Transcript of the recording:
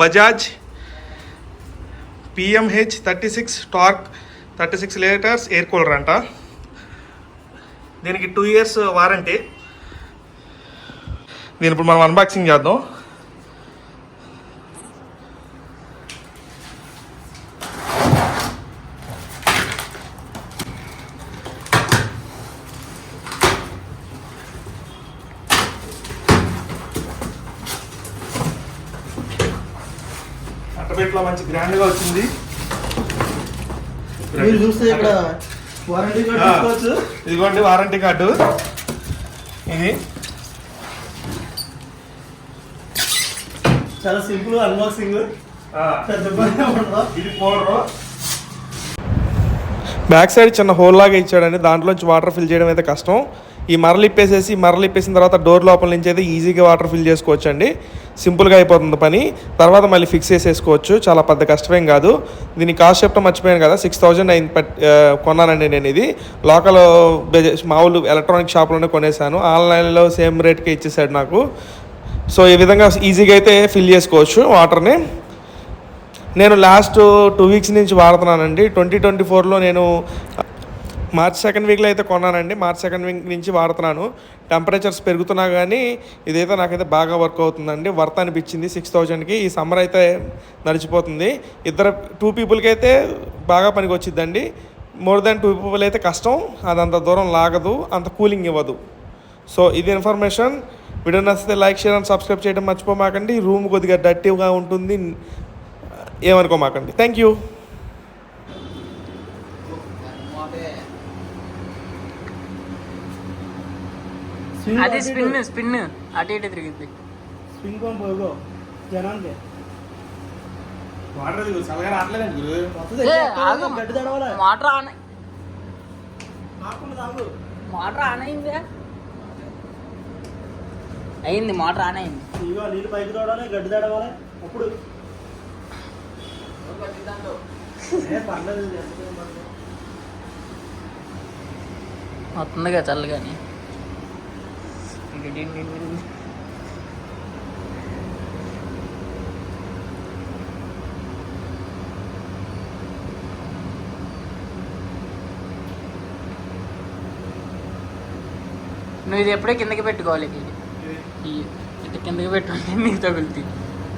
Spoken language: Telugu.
Bajaj PMH 36 torque 36 litres air cooler అంట. దీనికి 2 years వారంటీ. దీని ఇప్పుడు మనం అన్బాక్సింగ్ చేద్దాం. అట్టబెట్లో మంచి గ్రాండ్గా వచ్చింది. చూస్తే ఇక్కడ వారంటీ కార్డు తీసుకోవచ్చు. ఇదిగోండి వారంటీ కార్డు. ఇది చాలా సింపుల్ అన్బాక్సింగ్. ఇది పౌడర్. బ్యాక్ సైడ్ చిన్న హోల్ లాగా ఇచ్చాడండి. దాంట్లోంచి వాటర్ ఫిల్ చేయడం అయితే కష్టం. ఈ మరలిప్పేసిన తర్వాత డోర్ లోపల నుంచి అయితే ఈజీగా వాటర్ ఫిల్ చేసుకోవచ్చు అండి. సింపుల్గా అయిపోతుంది పని. తర్వాత మళ్ళీ ఫిక్స్ చేసేసుకోవచ్చు. చాలా పెద్ద కష్టమేం కాదు. దీని కాస్ట్ చెప్పడం మర్చిపోయాను కదా, 6000 అయింది. కొన్నానండి నేను. ఇది లోకల్ మామూలు ఎలక్ట్రానిక్ షాప్లోనే కొనేసాను. ఆన్లైన్లో సేమ్ రేట్కే ఇచ్చేసాడు నాకు. సో ఈ విధంగా ఈజీగా అయితే ఫిల్ చేసుకోవచ్చు వాటర్ని. నేను లాస్ట్ 2 weeks నుంచి వాడుతున్నానండి. 2024లో నేను March 2nd weekలో అయితే కొన్నానండి. March 2nd week నుంచి వాడుతున్నాను. టెంపరేచర్స్ పెరుగుతున్నా కానీ ఇదైతే నాకైతే బాగా వర్క్ అవుతుందండి. వర్త్ అనిపించింది 6000కి. ఈ సమ్మర్ అయితే నడిచిపోతుంది. 2 peopleకి అయితే బాగా పనికి వచ్చిద్దండి. మోర్ దాన్ 2 people అయితే కష్టం. అది అంత దూరం లాగదు, అంత కూలింగ్ ఇవ్వదు. సో ఇది ఇన్ఫర్మేషన్. వీడియో నచ్చితే లైక్, షేర్ అండ్ సబ్స్క్రైబ్ చేయడం మర్చిపోమాకండి. రూమ్ కొద్దిగా డర్టీగా ఉంటుంది, ఏమనుకోమాకండి. Thank you. అది స్పిన్ అటు ఇటు తిరిగింది. స్పిన్ పంప్ జనానికి వాటర్ చల్లగా రావట్లేదండి. గడ్డి తడవాలి. మోటార్ ఆన్ అయింది. అయింది మోటార్ ఆన్ అయింది. ఇగో నీళ్ళు పైకి తోడాలి, గడ్డి తడవాలి. అప్పుడు పర్లేదు. వస్తుందిగా చల్లగాని. నువ్వు ఇది ఎప్పుడే కిందకి పెట్టుకోవాలి. ఇటు కిందకి పెట్టుకుంటే నీకు తగులుతుంది.